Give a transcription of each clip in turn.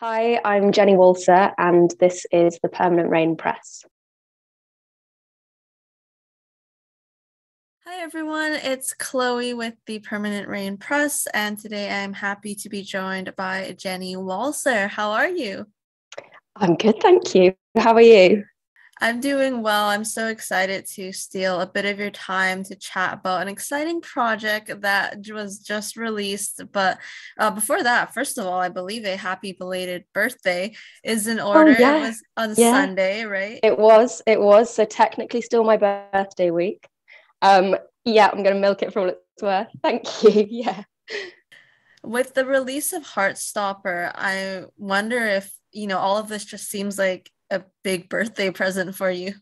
Hi, I'm Jenny Walser, and this is the Permanent Rain Press. Hi everyone, it's Chloe with the Permanent Rain Press, and today I'm happy to be joined by Jenny Walser. How are you? I'm good, thank you. How are you? I'm doing well. I'm so excited to steal a bit of your time to chat about an exciting project that was just released. But before that, first of all, I believe a happy belated birthday is in Oh order. It yeah, was on yeah. Sunday, right? It was. It was. So technically, still my birthday week. Yeah, I'm going to milk it for all it's worth. Thank you. Yeah. With the release of Heartstopper, I wonder if, all of this just seems like a big birthday present for you.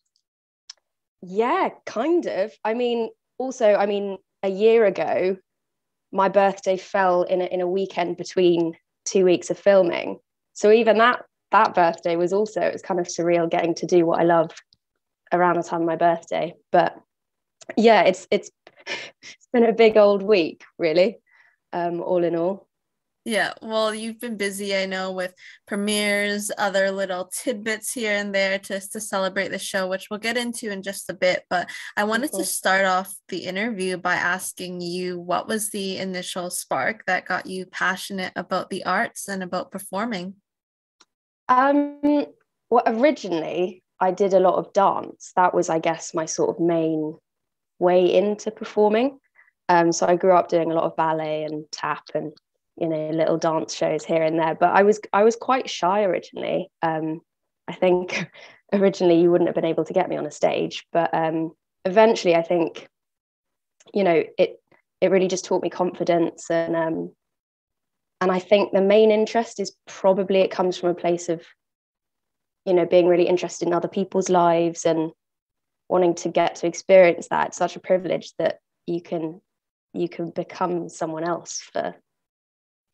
Yeah, kind of. A year ago, my birthday fell in a weekend between 2 weeks of filming. So even that birthday was also, it was kind of surreal getting to do what I love around the time of my birthday. But yeah, it's been a big old week, really, all in all. Yeah, well, you've been busy, I know, with premieres, other little tidbits here and there to celebrate the show, which we'll get into in just a bit. But I wanted to Mhm. start off the interview by asking you what was the initial spark that got you passionate about the arts and about performing? Um, well, originally I did a lot of dance. That was, I guess, my sort of main way into performing. So I grew up doing a lot of ballet and tap and little dance shows here and there. But I was quite shy originally. I think originally you wouldn't have been able to get me on a stage, but eventually I think it really just taught me confidence and I think the main interest is probably it comes from a place of being really interested in other people's lives and wanting to get to experience that. It's such a privilege that you can become someone else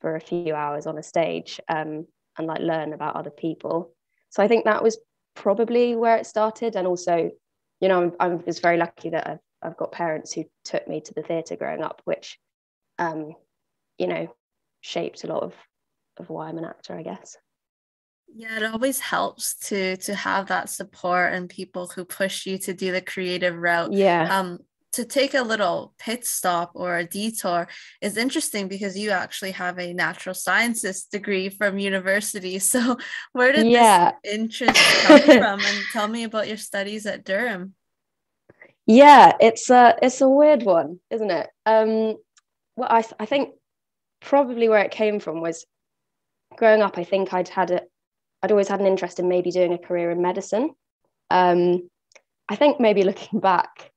for a few hours on a stage, and like learn about other people. So I think that was probably where it started. And also, I was very lucky that I've got parents who took me to the theatre growing up, which um, you know shaped a lot of why I'm an actor, I guess. Yeah, it always helps to have that support and people who push you to do the creative route. Yeah. Um, to take a little pit stop or a detour is interesting because you actually have a natural sciences degree from university. So where did this Yeah. interest come from? And tell me about your studies at Durham. Yeah, it's a weird one, isn't it? Well, I think probably where it came from was growing up. I think I'd always had an interest in maybe doing a career in medicine. Um, I think maybe looking back,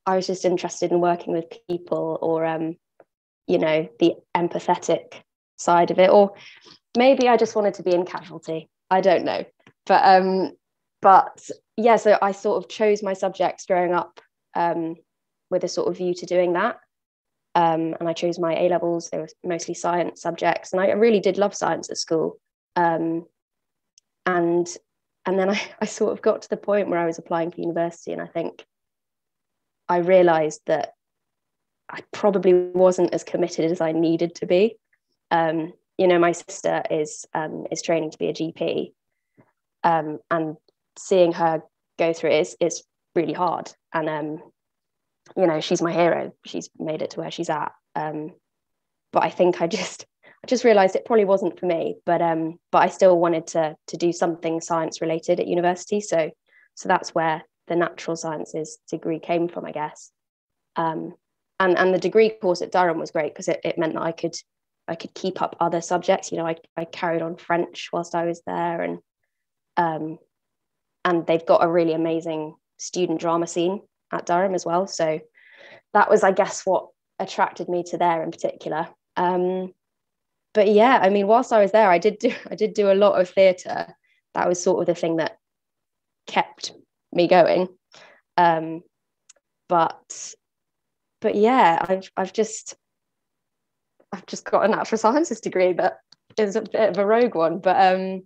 I was just interested in working with people, or the empathetic side of it, or maybe I just wanted to be in casualty. I don't know, but yeah. So I sort of chose my subjects growing up, with a sort of view to doing that. And I chose my A levels. They were mostly science subjects, and I really did love science at school. Um, and and then I sort of got to the point where I was applying for university, and I think I realised that I probably wasn't as committed as I needed to be. My sister is training to be a GP, and seeing her go through it is really hard. And she's my hero. She's made it to where she's at. But I think I just realised it probably wasn't for me. But I still wanted to do something science related at university. So that's where the natural sciences degree came from, I guess. Um, and the degree course at Durham was great because it meant that I could keep up other subjects. I carried on French whilst I was there, um, and they've got a really amazing student drama scene at Durham as well. So that was, I guess, what attracted me to there in particular. But yeah, I mean, whilst I was there, I did do a lot of theatre. That was sort of the thing that kept me going. Um, but but yeah, I've just got a natural sciences degree that is a bit of a rogue one. But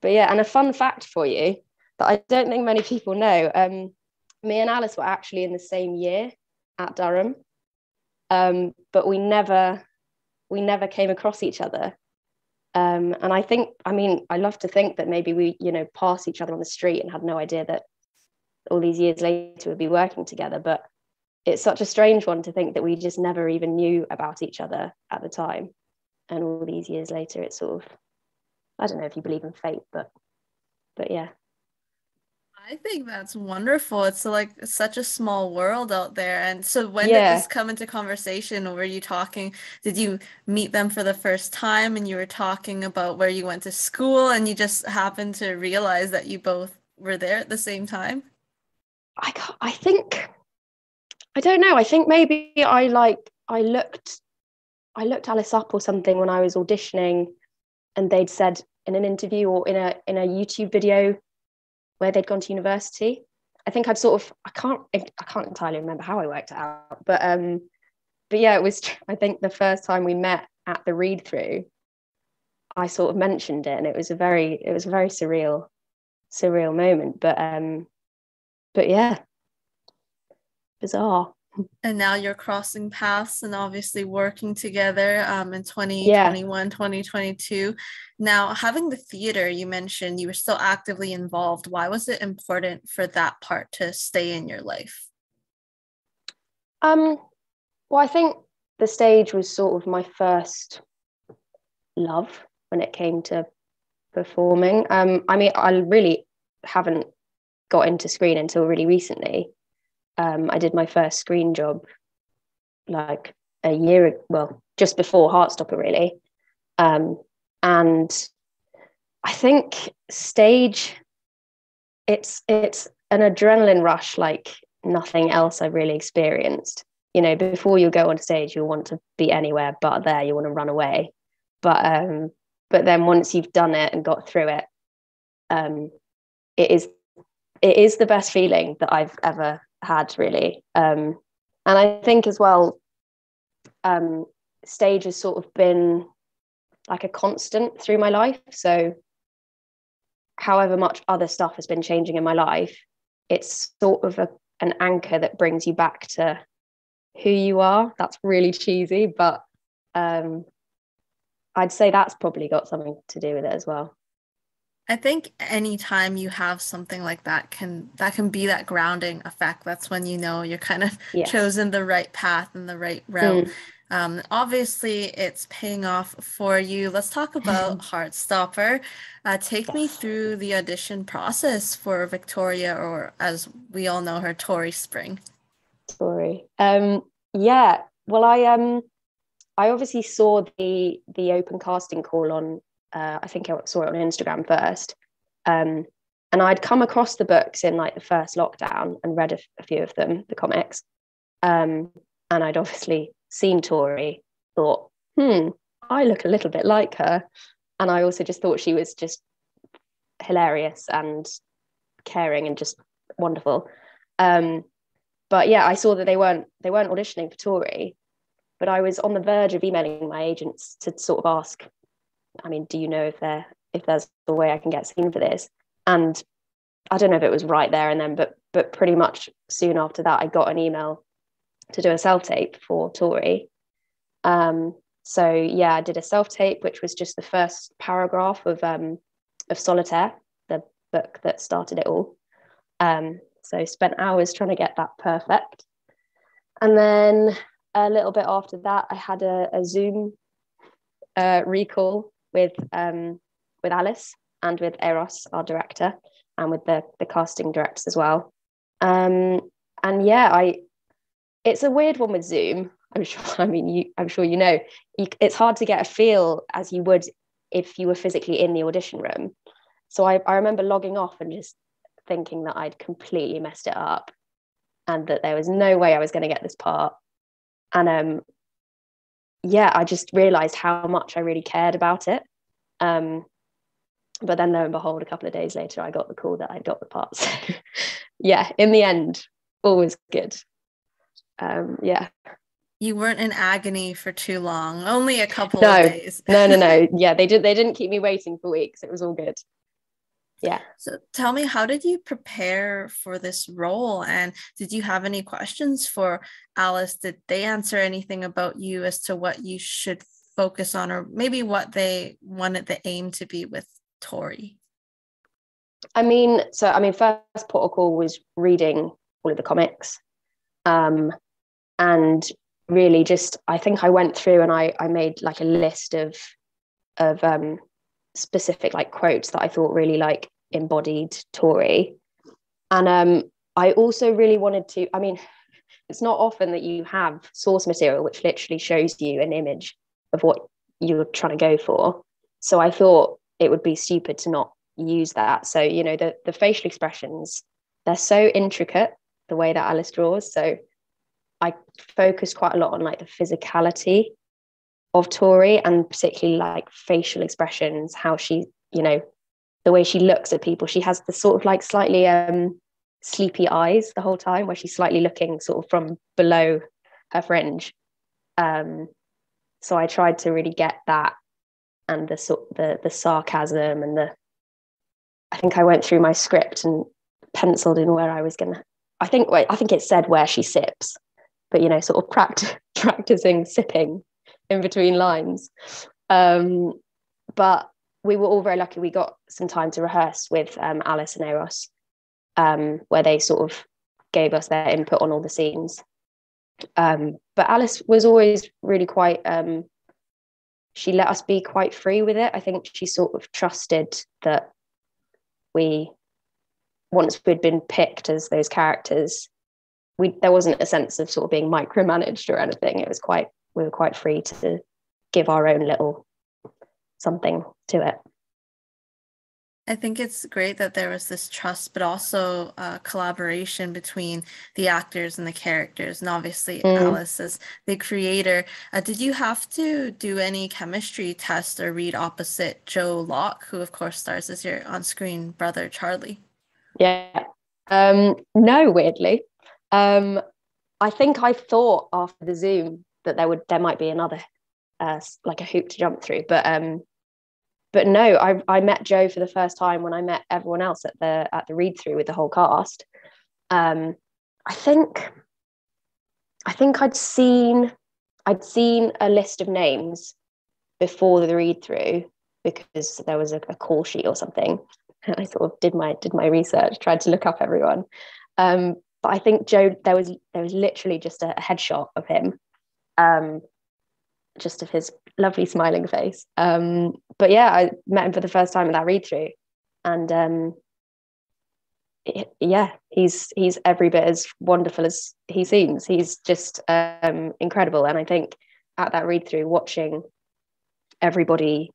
yeah, and a fun fact for you that I don't think many people know. Me and Alice were actually in the same year at Durham, but we never came across each other. And I think, I mean, I love to think that maybe we, you know, pass each other on the street and had no idea that all these years later we'd be working together. But it's such a strange one to think that we just never even knew about each other at the time. And all these years later, it's sort of, I don't know if you believe in fate, but yeah. I think that's wonderful. It's like such a small world out there. And so when did Yeah. this come into conversation? Or were you talking, did you meet them for the first time and you were talking about where you went to school and you just happened to realize that you both were there at the same time? I think, I don't know. I think maybe I looked Alice up or something when I was auditioning, and they'd said in an interview or in a YouTube video where they'd gone to university. I think I'd sort of, I can't entirely remember how I worked it out, but yeah, it was, I think the first time we met at the read through, I sort of mentioned it, and it was a very surreal moment, but yeah, bizarre. And now you're crossing paths and obviously working together in Yeah. 2021, 2022. Now, having the theater, you mentioned you were still actively involved. Why was it important for that part to stay in your life? Well, I think the stage was sort of my first love when it came to performing. I mean, I really haven't got into screen until really recently. I did my first screen job like a year, well, just before Heartstopper, really. And I think stage, it's an adrenaline rush like nothing else I've really experienced. You know, before you go on stage, you'll want to be anywhere but there. You want to run away. But then once you've done it and got through it, it is the best feeling that I've ever had, really. And I think as well, stage has sort of been like a constant through my life. So however much other stuff has been changing in my life, it's sort of an anchor that brings you back to who you are. That's really cheesy, but I'd say that's probably got something to do with it as well. I think anytime you have something like that can be that grounding effect. That's when you know you're kind of Yes. chosen the right path and the right route. Obviously, it's paying off for you. Let's talk about Heartstopper. Take me through the audition process for Victoria, or as we all know her, Tori Spring. Tori. Yeah. Well, I obviously saw the open casting call on. I think I saw it on Instagram first. And I'd come across the books in like the first lockdown and read a few of them, the comics. And I'd obviously seen Tori, thought, I look a little bit like her. And I also just thought she was just hilarious and caring and just wonderful. But yeah, I saw that they weren't auditioning for Tori, but I was on the verge of emailing my agents to sort of ask, I mean, do you know if there's a way I can get seen for this? And I don't know if it was right there and then, but pretty much soon after that, I got an email to do a self-tape for Tori. So yeah, I did a self-tape, which was just the first paragraph of Solitaire, the book that started it all. So spent hours trying to get that perfect. And then a little bit after that, I had a Zoom recall with Alice and with Eros, our director, and with the casting directors as well. And yeah, it's a weird one with Zoom. I'm sure you know. It's hard to get a feel as you would if you were physically in the audition room. So I remember logging off and just thinking that I'd completely messed it up and that there was no way I was going to get this part. And yeah, I just realized how much I really cared about it. But then lo and behold, a couple of days later, I got the call that I'd got the part. So yeah, in the end, always good. Yeah. You weren't in agony for too long, only a couple of days. No. Yeah, they didn't keep me waiting for weeks. It was all good. Yeah. So tell me, how did you prepare for this role? And did you have any questions for Alice? Did they answer anything about you as to what you should focus on, or maybe what they wanted the aim to be with Tori? First protocol was reading all of the comics, and really just, I think I went through and I made like a list of specific like quotes that I thought really like embodied Tori. And I also really wanted to, it's not often that you have source material which literally shows you an image of what you're trying to go for. So I thought it would be stupid to not use that. So, the facial expressions, they're so intricate, the way that Alice draws. So I focused quite a lot on like the physicality of Tori, and particularly like facial expressions, how she, the way she looks at people. She has the sort of like slightly sleepy eyes the whole time, where she's slightly looking sort of from below her fringe. So I tried to really get that, and the sarcasm, and I think I went through my script and penciled in where I was gonna. I think it said where she sips, but sort of practicing sipping in between lines. But we were all very lucky. We got some time to rehearse with Alice and Eros, where they sort of gave us their input on all the scenes. But Alice was always really quite, she let us be quite free with it. I think she sort of trusted that once we'd been picked as those characters, there wasn't a sense of sort of being micromanaged or anything. We were quite free to give our own little something to it. I think it's great that there was this trust, but also collaboration between the actors and the characters, and obviously Alice as the creator. Did you have to do any chemistry test or read opposite Joe Locke, who of course stars as your on-screen brother Charlie? Yeah. No, weirdly. I think I thought after the Zoom that there might be another like a hoop to jump through, but no, I met Joe for the first time when I met everyone else at the read through with the whole cast. I think I'd seen a list of names before the read through, because there was a call sheet or something. And I sort of did my research, tried to look up everyone. But I think Joe, there was literally just a headshot of him, just of his lovely smiling face. But yeah, I met him for the first time at that read through, and yeah, he's every bit as wonderful as he seems. He's just incredible. And I think at that read through, watching everybody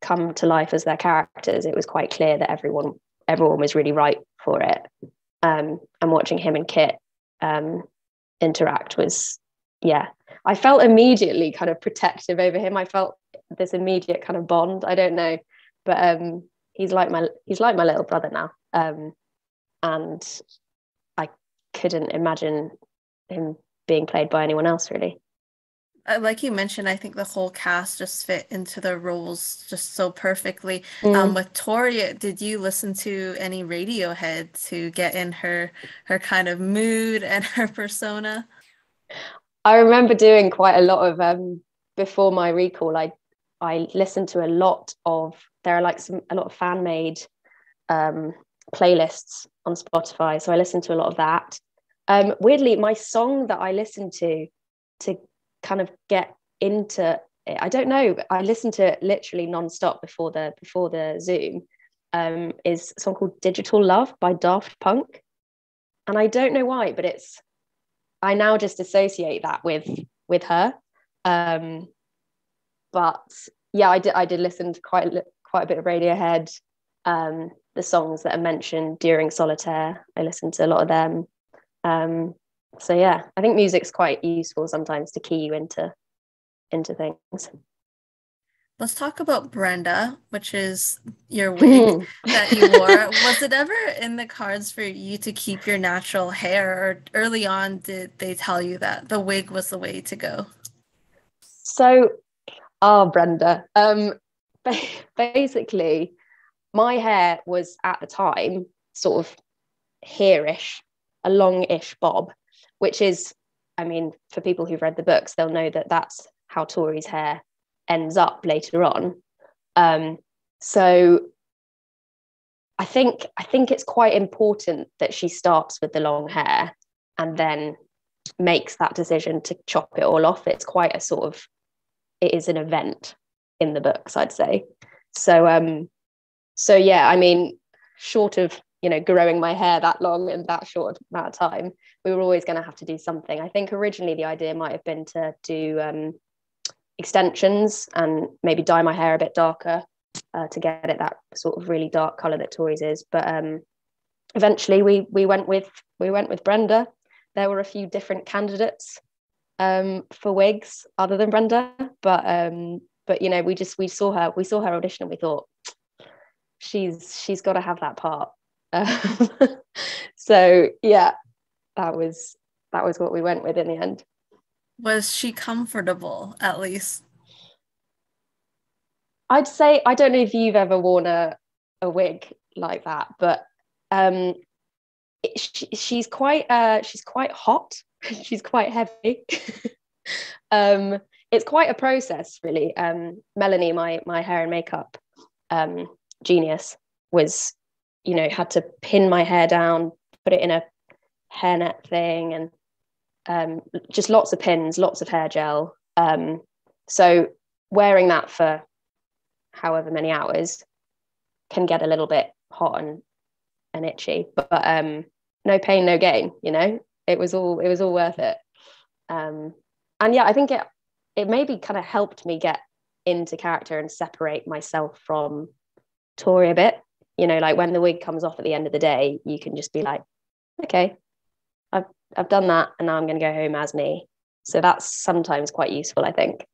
come to life as their characters, it was quite clear that everyone was really right for it. And watching him and Kit interact was, yeah, I felt immediately kind of protective over him. I felt this immediate kind of bond. I don't know, but he's like my little brother now, and I couldn't imagine him being played by anyone else, really. Like you mentioned, I think the whole cast just fit into the roles just so perfectly. With Tori, did you listen to any Radiohead to get in her kind of mood and her persona? I remember doing quite a lot of before my recall. I listened to a lot of, there are like a lot of fan made playlists on Spotify, so I listened to a lot of that. Weirdly, my song that I listened to kind of get into it, I don't know, but I listened to it literally non-stop before the Zoom, is a song called Digital Love by Daft Punk. And I don't know why, but I now just associate that with her. But yeah, I did listen to quite a bit of Radiohead. The songs that are mentioned during Solitaire, I listened to a lot of them. So yeah, I think music's quite useful sometimes to key you into things. Let's talk about Brenda, which is your wig that you wore. Was it ever in the cards for you to keep your natural hair, or early on did they tell you that the wig was the way to go? So, Brenda. Basically, my hair was at the time sort of here-ish, a long-ish bob, which is, for people who've read the books, they'll know that that's how Tori's hair ends up later on. So I think it's quite important that she starts with the long hair and then makes that decision to chop it all off. It's quite a sort of, it is an event in the books, I'd say. So yeah, I mean, short of, you know, growing my hair that long in that short amount of time, we were always going to have to do something. I think originally the idea might have been to do extensions and maybe dye my hair a bit darker to get it that sort of really dark color that Tori's is. But eventually we went with Brenda. There were a few different candidates for wigs other than Brenda, but you know, we saw her audition and we thought she's got to have that part. So yeah, that was what we went with in the end. Was she comfortable, at least? I'd say, I don't know if you've ever worn a wig like that, but she's quite hot. She's quite heavy. It's quite a process, really. Melanie, my hair and makeup genius, was, you know, had to pin my hair down, put it in a hairnet thing, and just lots of pins, lots of hair gel. So wearing that for however many hours can get a little bit hot and itchy, but no pain, no gain, you know. It was all worth it. And yeah, I think it maybe kind of helped me get into character and separate myself from Tori a bit. You know, like when the wig comes off at the end of the day, you can just be like, okay, I've done that, and now I'm going to go home as me. So that's sometimes quite useful, I think.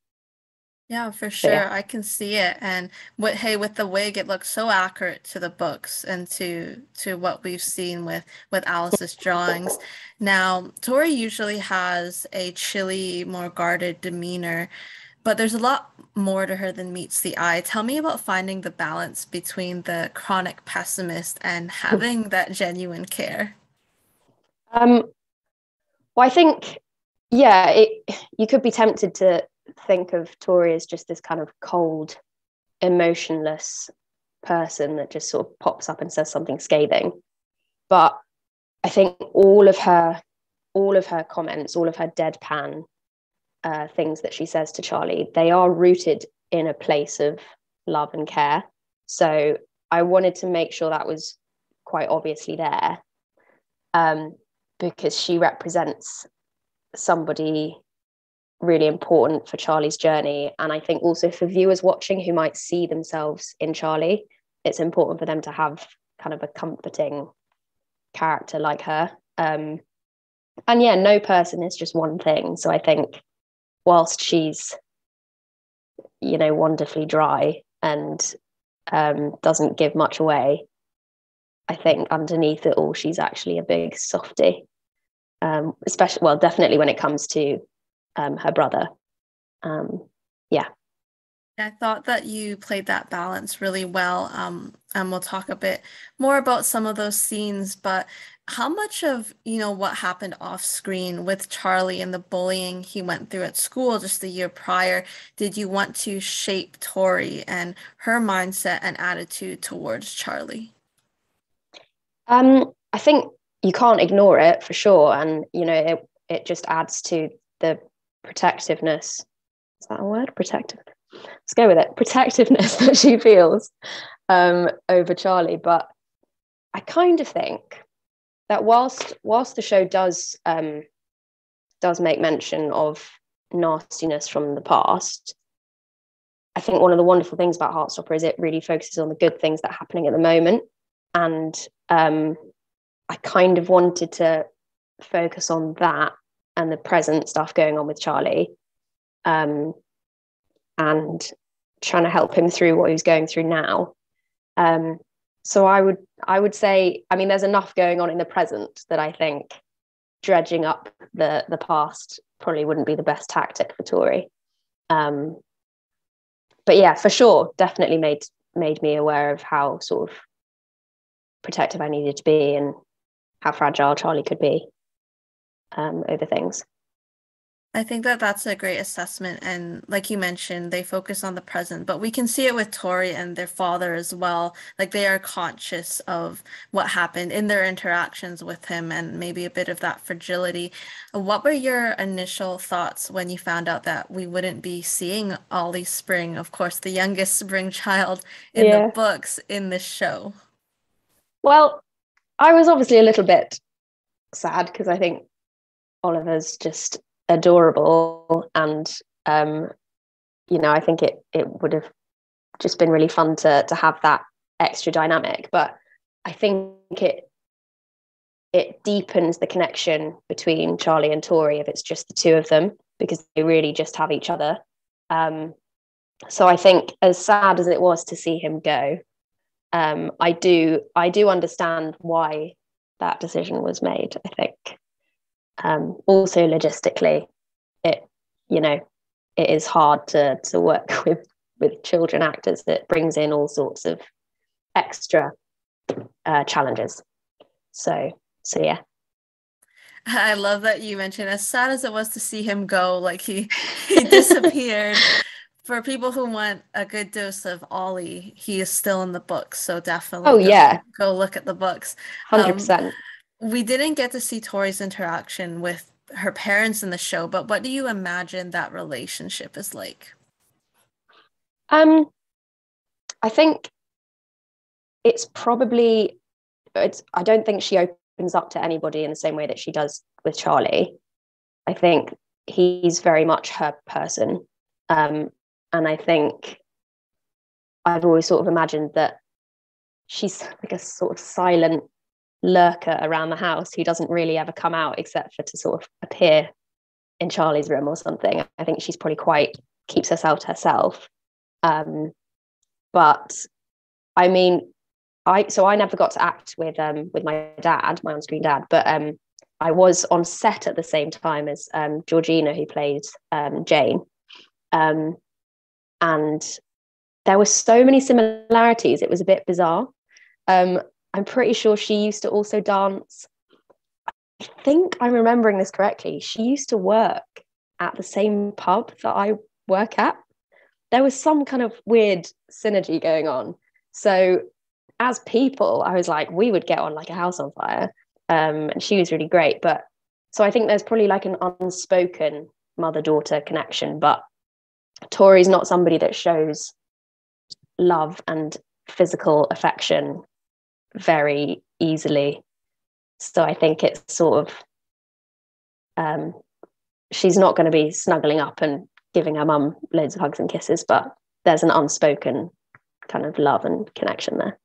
Yeah, for sure. Yeah. I can see it. And with the wig, it looks so accurate to the books and to what we've seen with Alice's drawings. Now, Tori usually has a chilly, more guarded demeanor, but there's a lot more to her than meets the eye. Tell me about finding the balance between the chronic pessimist and having that genuine care. Well, I think, yeah, you could be tempted to think of Tori as just this kind of cold, emotionless person that just sort of pops up and says something scathing. But I think all of her comments, all of her deadpan things that she says to Charlie, they are rooted in a place of love and care. So I wanted to make sure that was quite obviously there, because she represents somebody really important for Charlie's journey. And I think also for viewers watching who might see themselves in Charlie, it's important for them to have kind of a comforting character like her. And yeah, no person is just one thing. So I think whilst she's, you know, wonderfully dry and doesn't give much away, I think underneath it all, she's actually a big softie. Especially, well, definitely when it comes to her brother. Yeah. I thought that you played that balance really well. And we'll talk a bit more about some of those scenes, but how much of, you know, what happened off screen with Charlie and the bullying he went through at school just the year prior, did you want to shape Tori and her mindset and attitude towards Charlie? I think you can't ignore it for sure. And, you know, it just adds to the protectiveness. Is that a word? Protective. Let's go with it. Protectiveness that she feels over Charlie. But I kind of think that whilst the show does make mention of nastiness from the past, I think one of the wonderful things about Heartstopper is it really focuses on the good things that are happening at the moment. And I kind of wanted to focus on that and the present stuff going on with Charlie, and trying to help him through what he's going through now. So I would say, I mean, there's enough going on in the present that I think dredging up the past probably wouldn't be the best tactic for Tori. But yeah, for sure, definitely made me aware of how sort of protective I needed to be and how fragile Charlie could be over things. I think that that's a great assessment. And like you mentioned, they focus on the present, but we can see it with Tori and their father as well. Like they are conscious of what happened in their interactions with him and maybe a bit of that fragility. What were your initial thoughts when you found out that we wouldn't be seeing Ollie Spring, of course, the youngest Spring child in the Yeah. books in this show? Well, I was obviously a little bit sad because I think Oliver's just adorable, and I think it would have just been really fun to have that extra dynamic. But I think it deepens the connection between Charlie and Tori if it's just the two of them, because they really just have each other. So I think, as sad as it was to see him go, I do understand why that decision was made. I think also logistically, it is hard to work with children actors. That brings in all sorts of extra challenges. So yeah. I love that you mentioned, as sad as it was to see him go, like he disappeared. For people who want a good dose of Ollie, he is still in the books, so definitely go look at the books. 100%. We didn't get to see Tori's interaction with her parents in the show, but what do you imagine that relationship is like? I think I don't think she opens up to anybody in the same way that she does with Charlie. I think he's very much her person. And I think I've always sort of imagined that she's like a sort of silent lurker around the house who doesn't really ever come out except for to sort of appear in Charlie's room or something. I think she's probably keeps herself to herself. But I mean, I never got to act with my dad, my on-screen dad, but I was on set at the same time as Georgina, who played Jane. And there were so many similarities. It was a bit bizarre. I'm pretty sure she used to also dance. I think I'm remembering this correctly. She used to work at the same pub that I work at. There was some kind of weird synergy going on. So as people, I was like, we would get on like a house on fire. And she was really great. But so I think there's probably like an unspoken mother-daughter connection, but Tori's not somebody that shows love and physical affection very easily. So I think it's sort of she's not going to be snuggling up and giving her mum loads of hugs and kisses, but there's an unspoken kind of love and connection there.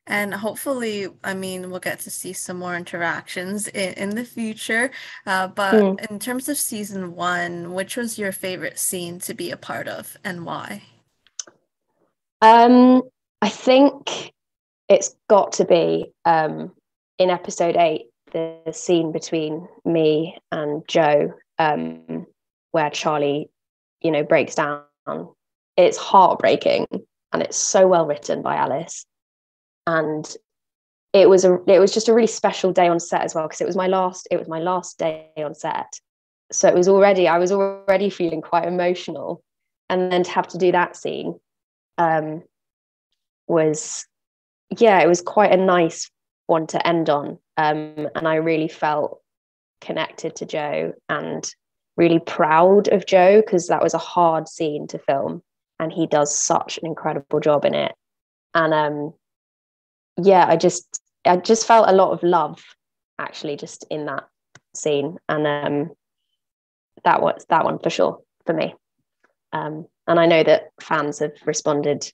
And hopefully, I mean, we'll get to see some more interactions in the future. But in terms of season 1, which was your favorite scene to be a part of and why? I think it's got to be in episode 8, the scene between me and Joe, where Charlie, breaks down. It's heartbreaking, and it's so well written by Alice. And it was just a really special day on set as well, because it was my last day on set. So I was already feeling quite emotional, and then to have to do that scene was quite a nice one to end on. And I really felt connected to Joe and really proud of Joe, because that was a hard scene to film and he does such an incredible job in it. And I just felt a lot of love actually just in that scene. And that one for sure for me. And I know that fans have responded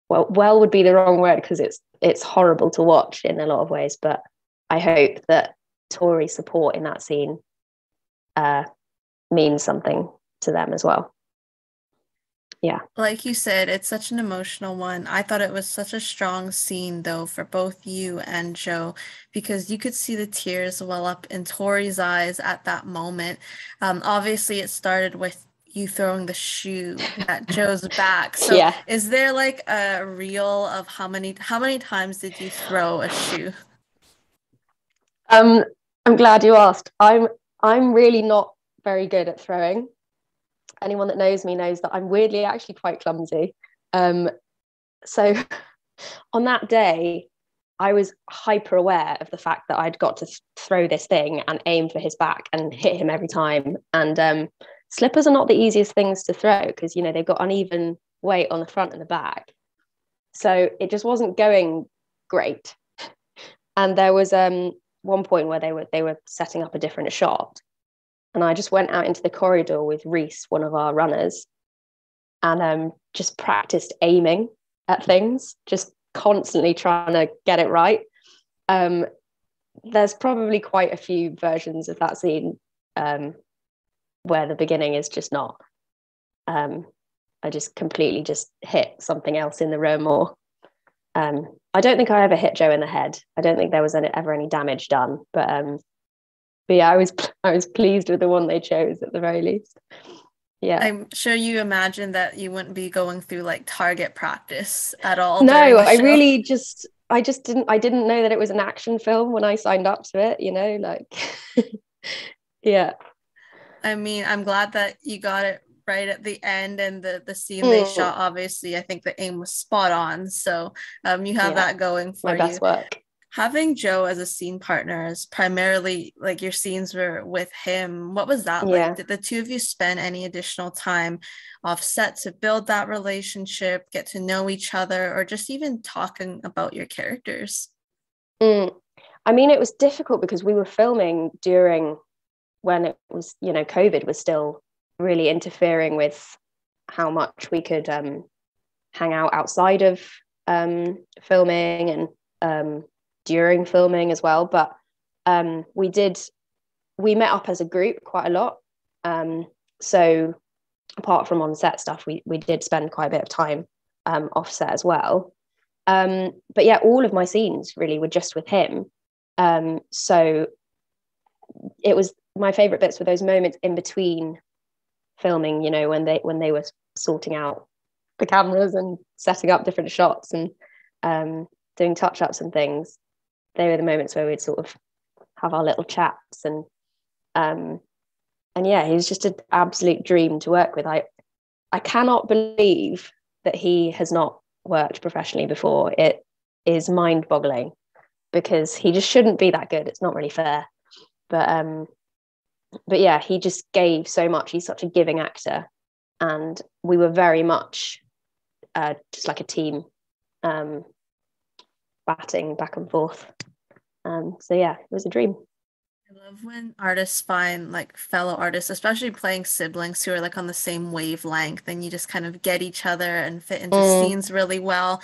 well would be the wrong word, because it's horrible to watch in a lot of ways, but I hope that Tori's support in that scene means something to them as well. Yeah. Like you said, it's such an emotional one. I thought it was such a strong scene, though, for both you and Joe, because you could see the tears well up in Tori's eyes at that moment. Obviously, it started with you throwing the shoe at Joe's back. So yeah. Is there like a reel of how many times did you throw a shoe? I'm glad you asked. I'm really not very good at throwing. Anyone that knows me knows that I'm weirdly actually quite clumsy. So on that day, I was hyper aware of the fact that I'd got to throw this thing and aim for his back and hit him every time. And slippers are not the easiest things to throw because, you know, they've got uneven weight on the front and the back. So it just wasn't going great. And there was one point where they were setting up a different shot. And I just went out into the corridor with Reese, one of our runners, and just practiced aiming at things, just constantly trying to get it right. There's probably quite a few versions of that scene where the beginning is just not. I just completely just hit something else in the room, or I don't think I ever hit Joe in the head. I don't think there was ever any damage done, but yeah, I was pleased with the one they chose at the very least. Yeah, I'm sure you imagine that you wouldn't be going through like target practice at all. No, I show. really I didn't know that it was an action film when I signed up to it, you know, like yeah. I mean, I'm glad that you got it right at the end, and the scene they shot, obviously I think the aim was spot on, so you have that going for my best work. Having Joe as a scene partner is primarily like your scenes were with him. What was that like? Did the two of you spend any additional time off set to build that relationship, get to know each other, or just even talking about your characters? I mean, it was difficult because we were filming during when it was, you know, COVID was still really interfering with how much we could hang out outside of filming and during filming as well. But we met up as a group quite a lot. So apart from on set stuff, we did spend quite a bit of time off set as well. But yeah, all of my scenes really were just with him. So it was, my favorite bits were those moments in between filming, you know, when they were sorting out the cameras and setting up different shots and doing touch-ups and things. They were the moments where we'd sort of have our little chats, and yeah, he was just an absolute dream to work with. I cannot believe that he has not worked professionally before. It is mind-boggling because he just shouldn't be that good. It's not really fair. But yeah, he just gave so much. He's such a giving actor, and we were very much just like a team, batting back and forth. So yeah, it was a dream. I love when artists find like fellow artists, especially playing siblings who are like on the same wavelength, and you just kind of get each other and fit into scenes really well.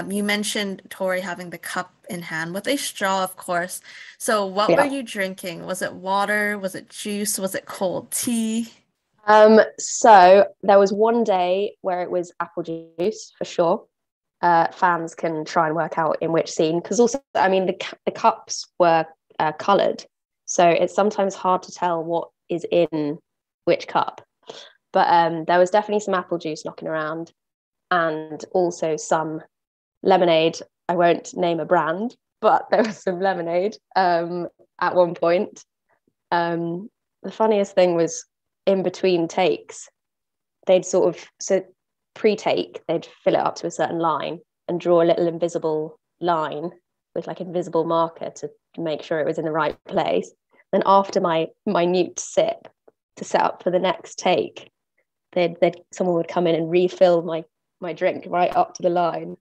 You mentioned Tori having the cup in hand with a straw, of course. So what were you drinking? Was it water? Was it juice? Was it cold tea? So there was one day where it was apple juice for sure. Fans can try and work out in which scene, because also, I mean, the cups were coloured, so it's sometimes hard to tell what is in which cup. But there was definitely some apple juice knocking around, and also some lemonade. I won't name a brand, but there was some lemonade at one point. The funniest thing was, in between takes, they'd sort of pre-take, they'd fill it up to a certain line and draw a little invisible line with like invisible marker to make sure it was in the right place. Then after my minute sip to set up for the next take, someone would come in and refill my drink right up to the line,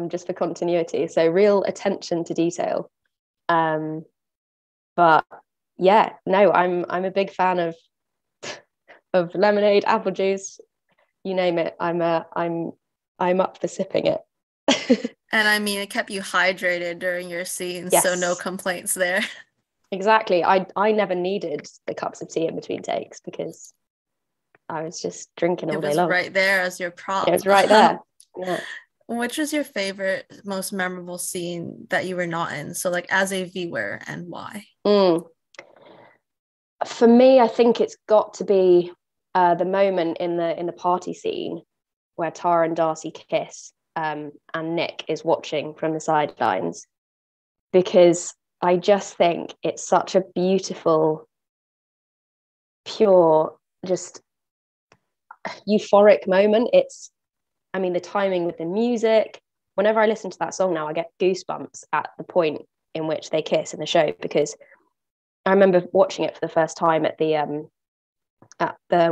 just for continuity. So real attention to detail. But yeah, no, I'm a big fan of lemonade, apple juice, you name it. I'm up for sipping it. And I mean, it kept you hydrated during your scenes, so no complaints there. Exactly. I never needed the cups of tea in between takes because I was just drinking all day long. It was right there as your prop. It was right there. Yeah. Which was your favorite, most memorable scene that you were not in? So like as a viewer, and why? For me, I think it's got to be the moment in the party scene where Tara and Darcy kiss, and Nick is watching from the sidelines, because I just think it's such a beautiful pure, just euphoric moment. The timing with the music, whenever I listen to that song now, I get goosebumps at the point in which they kiss in the show, because I remember watching it for the first time at we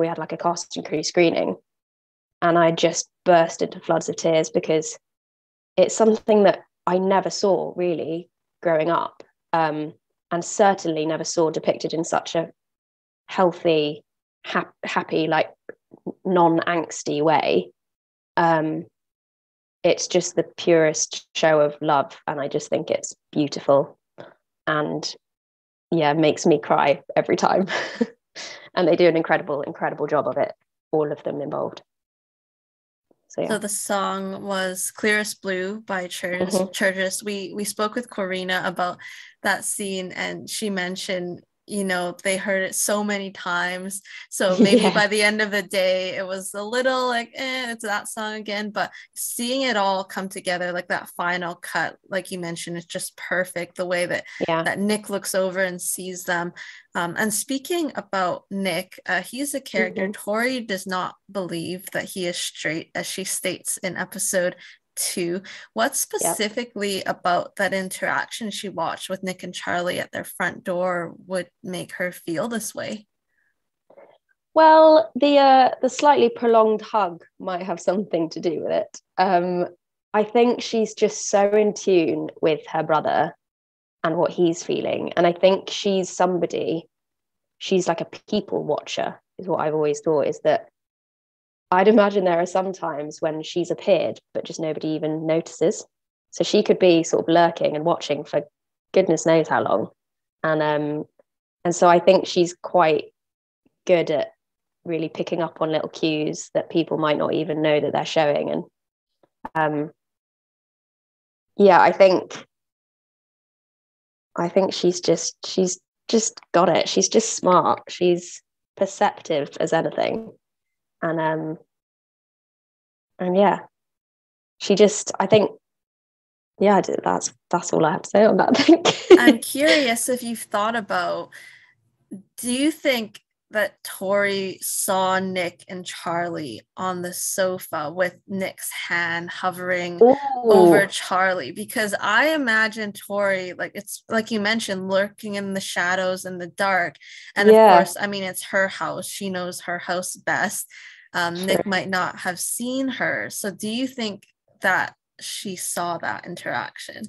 had like a cast and crew screening, and I just burst into floods of tears, because it's something that I never saw really growing up, and certainly never saw depicted in such a healthy, happy, like non-angsty way. It's just the purest show of love, and I just think it's beautiful, and makes me cry every time. And they do an incredible job of it, all of them involved. So the song was Clearest Blue by Churches. We spoke with Corina about that scene, and she mentioned, they heard it so many times. So maybe by the end of the day, it was a little like, it's that song again. But seeing it all come together, like that final cut, like you mentioned, it's just perfect. The way that Nick looks over and sees them. And speaking about Nick, he's a character. Tori does not believe that he is straight, as she states in episode 2. What specifically about that interaction she watched with Nick and Charlie at their front door would make her feel this way? Well, the slightly prolonged hug might have something to do with it. I think she's just so in tune with her brother and what he's feeling, and I think she's like a people watcher, is what I've always thought, is that I'd imagine there are some times when she's appeared, but just nobody even notices. So she could be sort of lurking and watching for goodness knows how long. And so I think she's quite good at really picking up on little cues that people might not even know that they're showing. And I think she's just got it. She's just smart. She's perceptive as anything. And she just, I think, that's all I have to say on that thing. I'm curious if you've thought about, do you think that Tori saw Nick and Charlie on the sofa with Nick's hand hovering over Charlie? Because I imagine Tori, like, it's like you mentioned, lurking in the shadows in the dark. And of course, it's her house. She knows her house best. Nick might not have seen her. So do you think that she saw that interaction?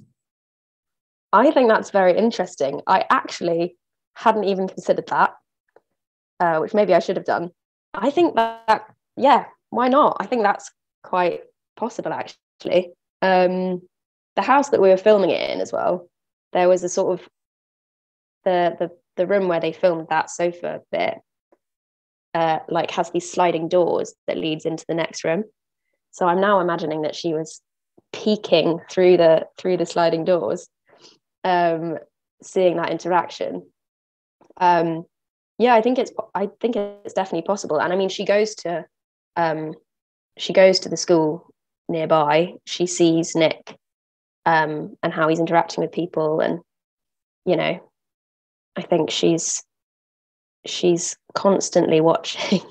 I think that's very interesting. I actually hadn't even considered that, which maybe I should have done. I think that why not? I think that's quite possible, actually. The house that we were filming it in as well, there was a sort of the room where they filmed that sofa bit, like has these sliding doors that leads into the next room. So I'm now imagining that she was peeking through the sliding doors, seeing that interaction. I think it's definitely possible. And I mean, she goes to the school nearby. She sees Nick and how he's interacting with people, and I think she's constantly watching.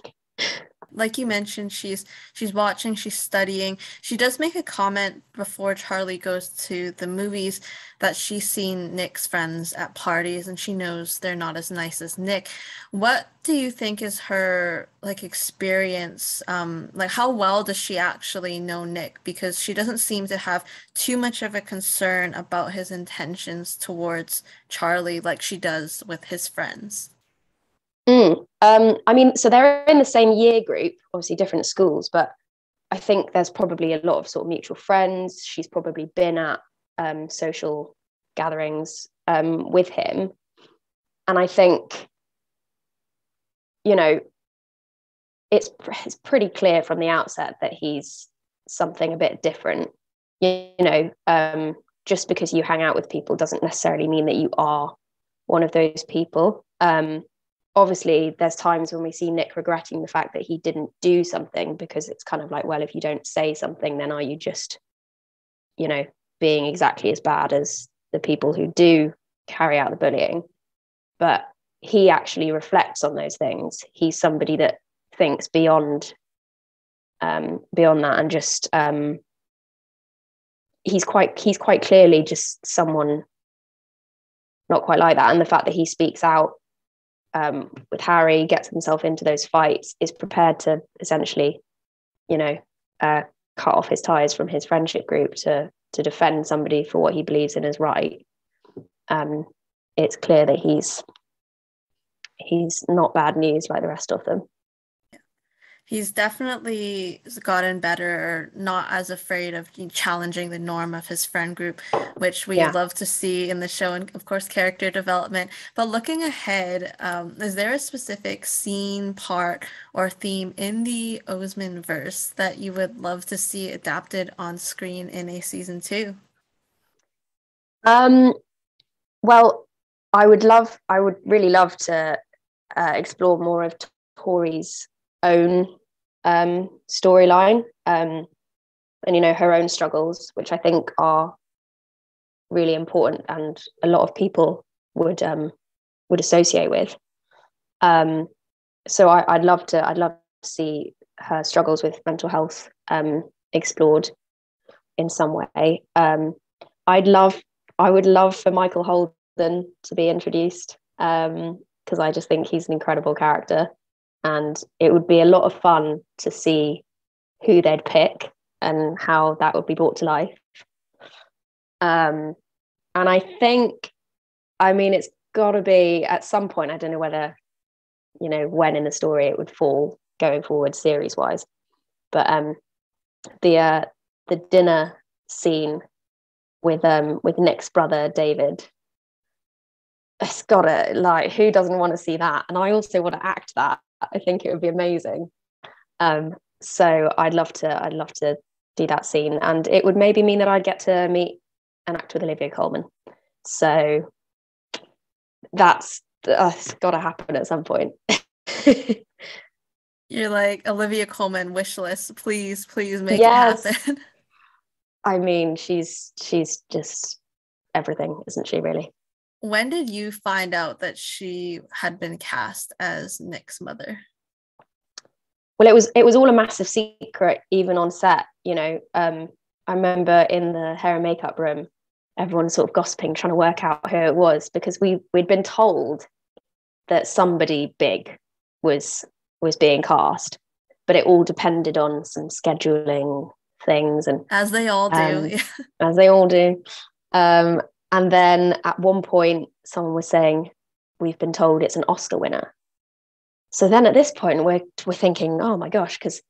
Like you mentioned, she's watching, she's studying. She does make a comment before Charlie goes to the movies that she's seen Nick's friends at parties and she knows they're not as nice as Nick. What do you think is her experience? How well does she actually know Nick? Because she doesn't seem to have too much of a concern about his intentions towards Charlie like she does with his friends. So they're in the same year group, obviously different schools, but I think there's probably a lot of sort of mutual friends. She's probably been at social gatherings with him. And I think, it's pretty clear from the outset that he's something a bit different. Just because you hang out with people doesn't necessarily mean that you are one of those people. Obviously, there's times when we see Nick regretting the fact that he didn't do something, because it's kind of like, well, if you don't say something, then are you just, being exactly as bad as the people who do carry out the bullying? But he actually reflects on those things. He's somebody that thinks beyond that, and just he's quite clearly just someone not quite like that. And the fact that he speaks out with Harry, gets himself into those fights, is prepared to essentially, cut off his ties from his friendship group to defend somebody for what he believes in is right. It's clear that he's not bad news like the rest of them. He's definitely gotten better, not as afraid of challenging the norm of his friend group, which we love to see in the show, and of course character development. But looking ahead, is there a specific scene, part, or theme in the Osmond verse that you would love to see adapted on screen in a season 2? Well, I would really love to explore more of Tori's own storyline, and her own struggles, which I think are really important and a lot of people would associate with. So I'd love to see her struggles with mental health explored in some way. I would love for Michael Holden to be introduced, because I just think he's an incredible character. And it would be a lot of fun to see who they'd pick and how that would be brought to life. And I think, it's got to be at some point, I don't know whether, when in the story it would fall going forward series-wise, but the dinner scene with Nick's brother, David, it's gotta, who doesn't want to see that? And I also want to act that. I think it would be amazing. So I'd love to do that scene, and it would maybe mean that I'd get to meet and act with Olivia Colman. So that's got to happen at some point. You're like, Olivia Colman wish list, please make it happen. She's just everything, isn't she, really? When did you find out that she had been cast as Nick's mother? Well, it was all a massive secret, even on set. I remember in the hair and makeup room, everyone sort of gossiping, trying to work out who it was, because we'd been told that somebody big was being cast, but it all depended on some scheduling things, and as they all do. As they all do. And then at one point, someone was saying, "We've been told it's an Oscar winner." So then at this point, we're thinking, oh my gosh, because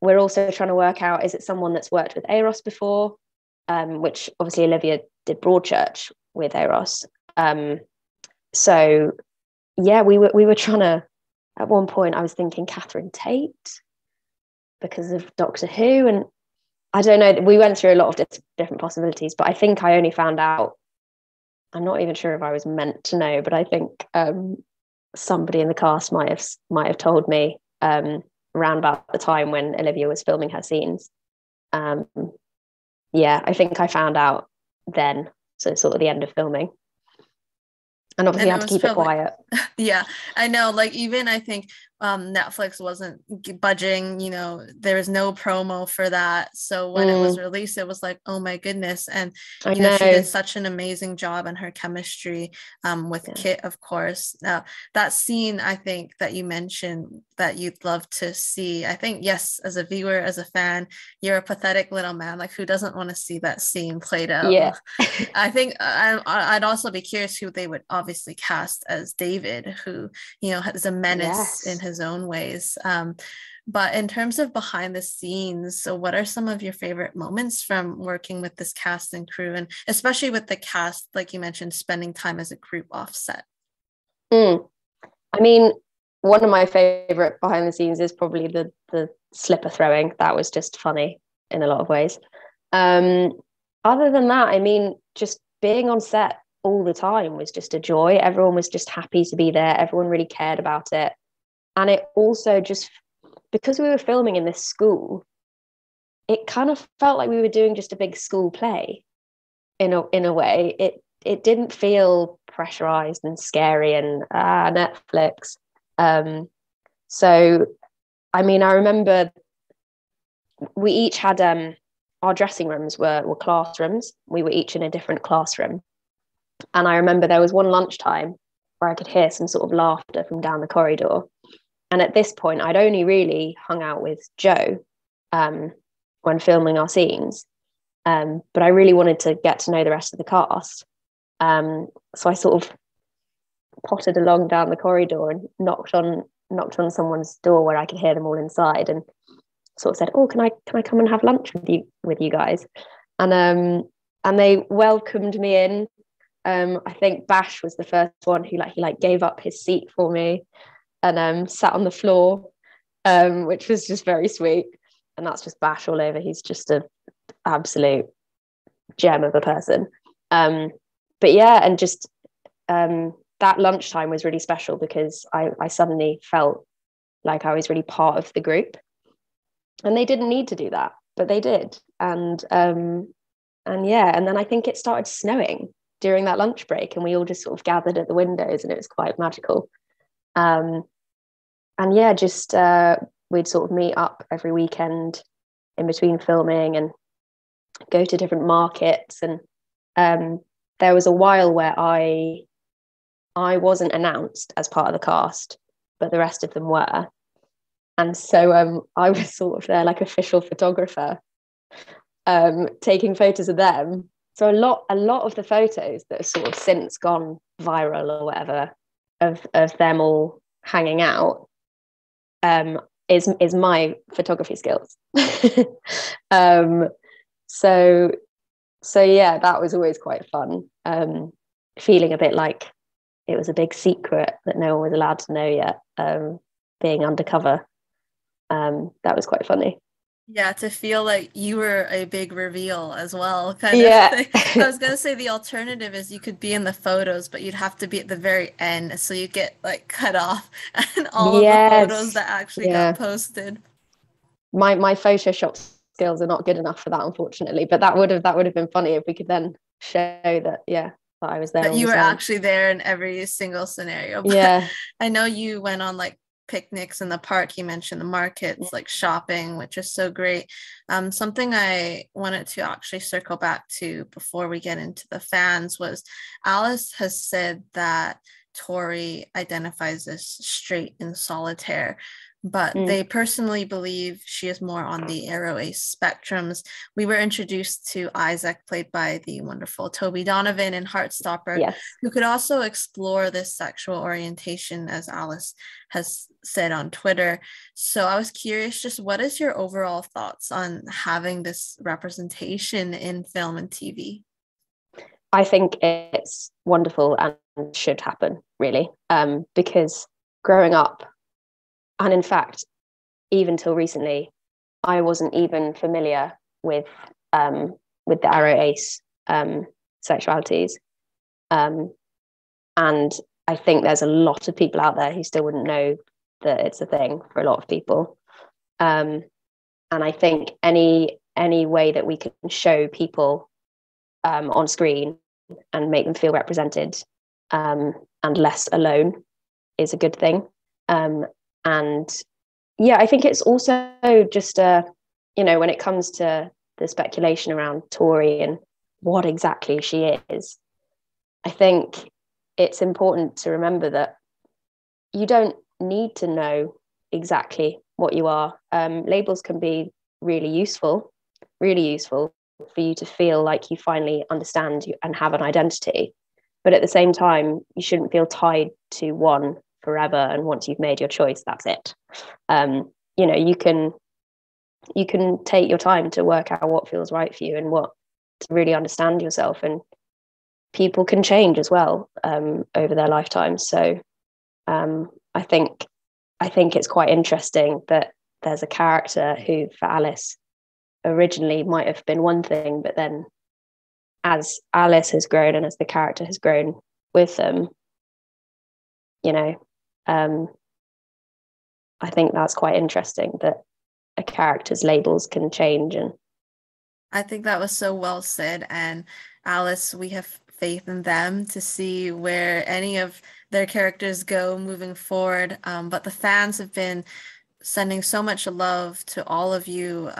we're also trying to work out, is it someone that's worked with Eros before? Which obviously Olivia did Broadchurch with Eros. So yeah, we were trying to, at one point I was thinking Catherine Tate because of Doctor Who, and I don't know, we went through a lot of different possibilities, but I think I only found out, I'm not even sure if I was meant to know, but I think somebody in the cast might have told me around about the time when Olivia was filming her scenes. I think I found out then, so sort of the end of filming. And obviously I had to keep it quiet. Yeah, I know. Even I think Netflix wasn't budging, there was no promo for that. So when it was released, it was like, oh my goodness. And, she did such an amazing job in her chemistry with Kit, of course. Now, that scene, I think, that you mentioned that you'd love to see, I think, yes, as a viewer, as a fan, you're a pathetic little man. Who doesn't want to see that scene played out? Yeah. I think I'd also be curious who they would obviously cast as David, who, is a menace in his own ways. But in terms of behind the scenes, so what are some of your favorite moments from working with this cast and crew, and especially with the cast, like you mentioned, spending time as a group offset? One of my favorite behind the scenes is probably the slipper throwing. That was just funny in a lot of ways. Other than that, just being on set all the time was just a joy. Everyone was just happy to be there. Everyone really cared about it. And it also just, because we were filming in this school, it kind of felt like we were doing just a big school play in a way. It didn't feel pressurized and scary and Netflix. So I mean, I remember we each had our dressing rooms were classrooms. We were each in a different classroom. And I remember there was one lunchtime where I could hear some sort of laughter from down the corridor. And at this point, I'd only really hung out with Joe when filming our scenes. But I really wanted to get to know the rest of the cast. So I sort of potted along down the corridor and knocked on someone's door where I could hear them all inside, and sort of said, "Oh, can I come and have lunch with you guys?" And they welcomed me in. I think Bash was the first one who he gave up his seat for me and sat on the floor, which was just very sweet. And that's just Bash all over. He's just an absolute gem of a person. But yeah, and just that lunchtime was really special because I suddenly felt like I was really part of the group. And they didn't need to do that, but they did. And yeah, and then I think it started snowing during that lunch break, and we all just sort of gathered at the windows, and it was quite magical. And yeah, just we'd sort of meet up every weekend in between filming and go to different markets. And there was a while where I wasn't announced as part of the cast, but the rest of them were. And so I was sort of their official photographer, taking photos of them. So a lot of the photos that have sort of since gone viral or whatever of them all hanging out is my photography skills. So yeah, that was always quite fun. Feeling a bit like it was a big secret that no one was allowed to know yet, being undercover. That was quite funny. Yeah, to feel like you were a big reveal as well, kind of thing. I was gonna say the alternative is you could be in the photos, but you'd have to be at the very end, so you get cut off, and all of the photos that actually got posted. My Photoshop skills are not good enough for that, unfortunately. But that would have been funny if we could then show that that I was there. That you were actually there in every single scenario. But I know you went on picnics in the park. You mentioned the markets, shopping, which is so great. Something I wanted to actually circle back to before we get into the fans was Alice has said that Tori identifies as straight in solitaire, but they personally believe she is more on the aro ace spectrums. We were introduced to Isaac, played by the wonderful Toby Donovan in Heartstopper, who could also explore this sexual orientation, as Alice has said on Twitter. So I was curious, just what is your overall thoughts on having this representation in film and TV? I think it's wonderful and should happen, really, because growing up, and in fact, even till recently, I wasn't even familiar with the aro ace sexualities, and I think there's a lot of people out there who still wouldn't know that it's a thing for a lot of people, and I think any way that we can show people on screen and make them feel represented and less alone is a good thing. And yeah, I think it's also just when it comes to the speculation around Tori and what exactly she is, I think it's important to remember that you don't need to know exactly what you are. Labels can be really useful for you to feel like you finally understand you and have an identity. But at the same time, you shouldn't feel tied to one forever. And once you've made your choice, that's it. You can take your time to work out what feels right for you and what to really understand yourself. And people can change as well over their lifetimes. So I think it's quite interesting that there's a character who, for Alice, originally might have been one thing, but then as Alice has grown and as the character has grown with them, I think that's quite interesting that a character's labels can change. And I think that was so well said. And Alice, we have faith in them to see where any of their characters go moving forward. But the fans have been sending so much love to all of you.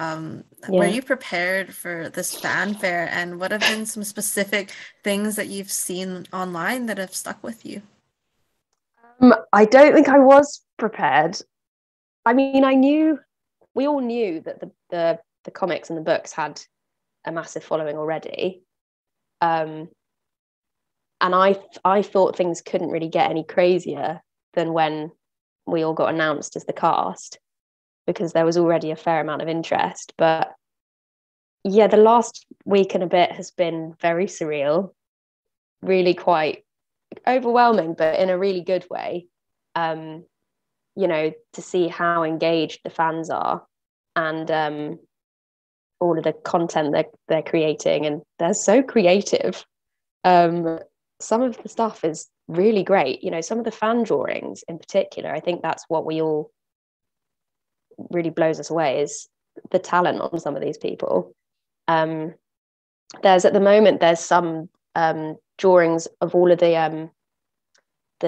Were you prepared for this fanfare, and what have been some specific things that you've seen online that have stuck with you? I don't think I was prepared. I mean, we all knew that the comics and the books had a massive following already. And I thought things couldn't really get any crazier than when we all got announced as the cast, because there was already a fair amount of interest. But yeah, the last week and a bit has been very surreal, really quite overwhelming, but in a really good way. To see how engaged the fans are, and all of the content they're creating, and they're so creative. Some of the stuff is really great. Some of the fan drawings in particular, I think that's what we all really blows us away, is the talent on some of these people. There's some drawings of all of the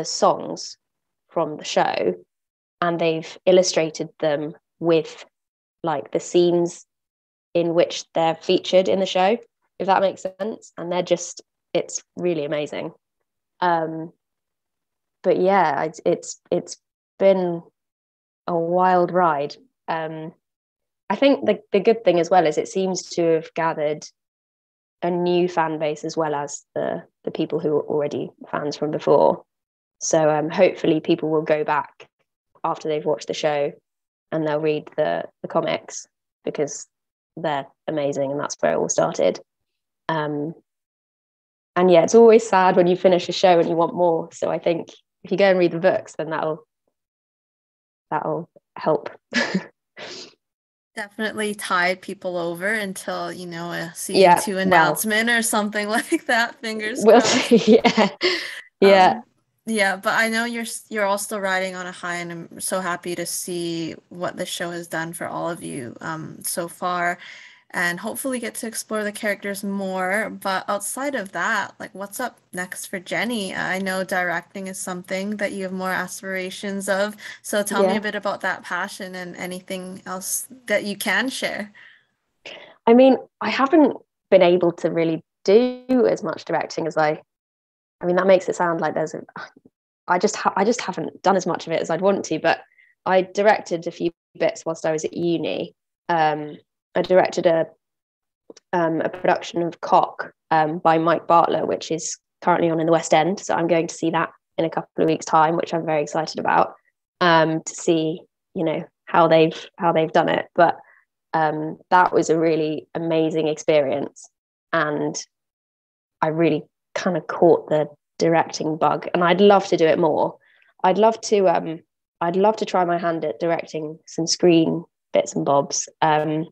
songs from the show, and they've illustrated them with like the scenes in which they're featured in the show, if that makes sense. And it's really amazing. But yeah, it's been a wild ride. I think the good thing as well is it seems to have gathered a new fan base as well as the people who were already fans from before. So hopefully people will go back after they've watched the show and they'll read the comics, because they're amazing and that's where it all started. And yeah, it's always sad when you finish a show and you want more. So I think if you go and read the books, then that'll help. Definitely tide people over until, a season 2 announcement or something like that. Fingers crossed. See. Yeah. Yeah, but I know you're all still riding on a high, and I'm so happy to see what the show has done for all of you so far, and hopefully get to explore the characters more. But outside of that, like, what's up next for Jenny? I know directing is something that you have more aspirations of, so tell me a bit about that passion and anything else that you can share. I mean, I haven't been able to really do as much directing as I mean, that makes it sound like I just haven't done as much of it as I'd want to, but I directed a few bits whilst I was at uni. I directed a production of Cock by Mike Bartler, which is currently on in the West End. So I'm going to see that in a couple of weeks' time, which I'm very excited about, to see, how they've done it. But that was a really amazing experience, and I really kind of caught the directing bug, and I'd love to do it more. I'd love to try my hand at directing some screen bits and bobs. I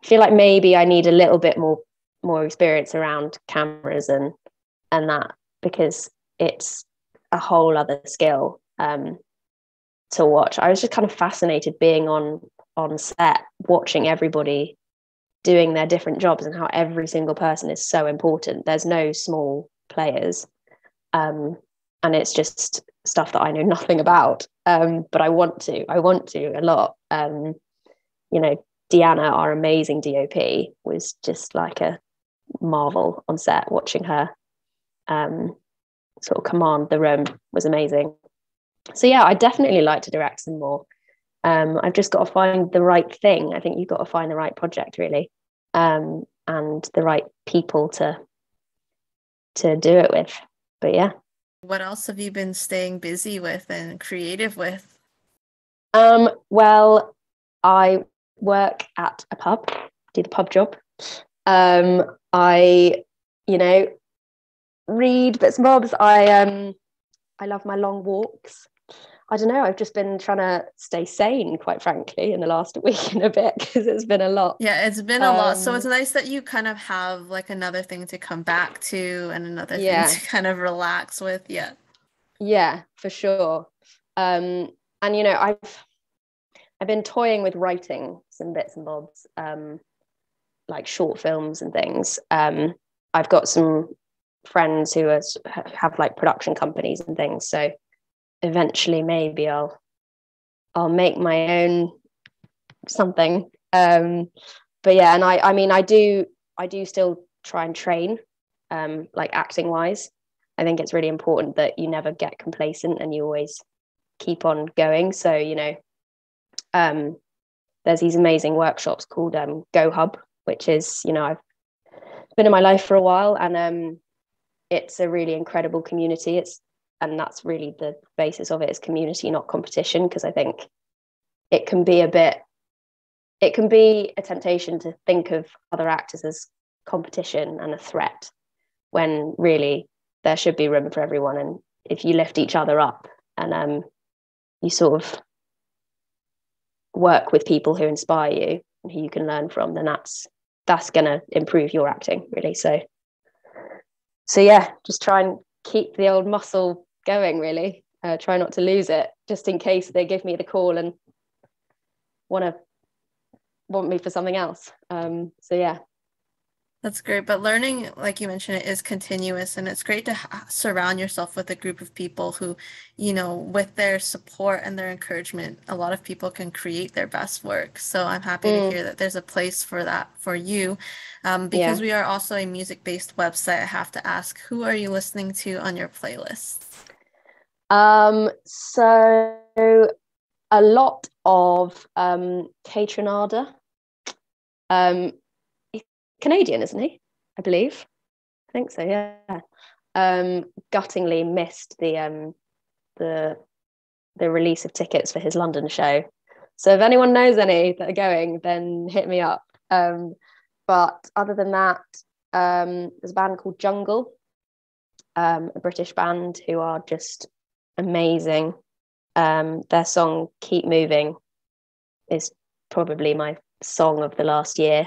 feel like maybe I need a little bit more experience around cameras and that, because it's a whole other skill to watch. I was just kind of fascinated being on set, watching everybody doing their different jobs and how every single person is so important. There's no small players, and it's just stuff that I know nothing about, but I want to a lot. Deanna, our amazing DOP, was just like a marvel on set. Watching her sort of command the room was amazing. So yeah, I definitely like to direct some more. I've just got to find the right thing. I think you've got to find the right project, really, and the right people to do it with. But yeah. What else have you been staying busy with and creative with? Well, I work at a pub, do the pub job. I, read bits and bobs. I love my long walks. I don't know, I've just been trying to stay sane, quite frankly, in the last week and a bit, because it's been a lot. Yeah, it's been a lot. So it's nice that you kind of have like another thing to come back to and another thing to kind of relax with. Yeah, for sure. And I've been toying with writing some bits and bobs, like short films and things. I've got some friends who have like production companies and things. So eventually maybe I'll make my own something. But yeah, and I mean I do still try and train, like acting wise. I think it's really important that you never get complacent and you always keep on going. So, you know, there's these amazing workshops called Go Hub, which is, you know, I've been in my life for a while, and it's a really incredible community. And that's really the basis of it, is community, not competition, because I think it can be a temptation to think of other actors as competition and a threat, when really there should be room for everyone. And if you lift each other up and you sort of work with people who inspire you and who you can learn from, then that's going to improve your acting, really. So yeah, just try and keep the old muscle going, really. Try not to lose it, just in case they give me the call and want me for something else. So yeah. That's great. But learning, like you mentioned, it is continuous, and it's great to surround yourself with a group of people who, you know, with their support and their encouragement, a lot of people can create their best work. So I'm happy to hear that there's a place for that for you. Because we are also a music-based website, I have to ask, who are you listening to on your playlist? So a lot of Kaytranada. Canadian, isn't he? I believe. I think so, yeah. Guttingly missed the release of tickets for his London show. So if anyone knows any that are going, then hit me up. But other than that, there's a band called Jungle, a British band who are just amazing. Their song Keep Moving is probably my song of the last year.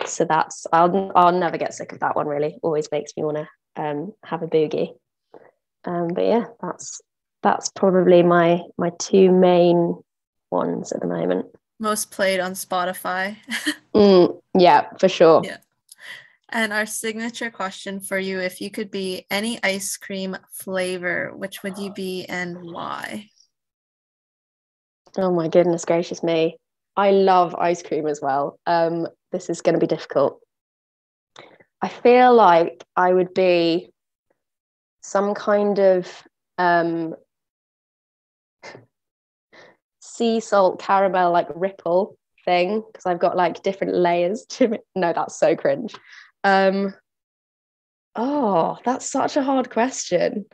So I'll never get sick of that one, really. Always makes me want to have a boogie. But yeah, that's probably my two main ones at the moment. Most played on Spotify. Yeah, for sure. Yeah. And our signature question for you, if you could be any ice cream flavor, which would you be and why? Oh my goodness gracious me. I love ice cream as well. This is going to be difficult. I feel like I would be some kind of sea salt caramel, like ripple thing, because I've got like different layers to it. No, that's so cringe. Oh, that's such a hard question.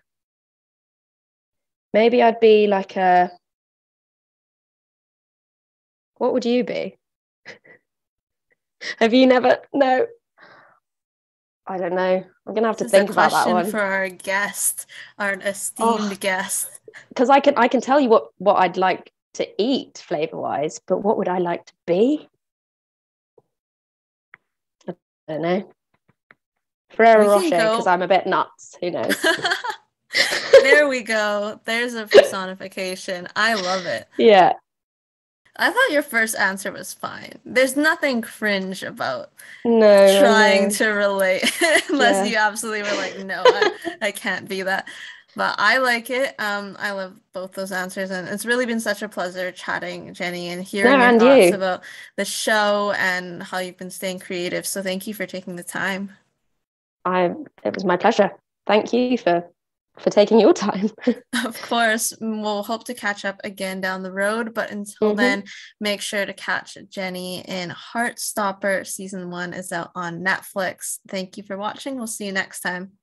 Maybe I'd be like what would you be? Have you never? No, I don't know. I'm gonna have to think about that one. For our guest, our esteemed guest. Because I can tell you what I'd like to eat flavor wise, but what would I like to be? I don't know. Ferrero Rocher, because I'm a bit nuts. Who knows? There we go. There's a personification. I love it. Yeah. I thought your first answer was fine. There's nothing cringe about trying to relate, unless you absolutely were like, no, I can't be that. But I like it. I love both those answers, and it's really been such a pleasure chatting, Jenny, and hearing your thoughts about the show and how you've been staying creative. So thank you for taking the time. It was my pleasure. Thank you for taking your time. Of course, we'll hope to catch up again down the road, but until then, make sure to catch Jenny in Heartstopper. Season 1 is out on Netflix. Thank you for watching. We'll see you next time.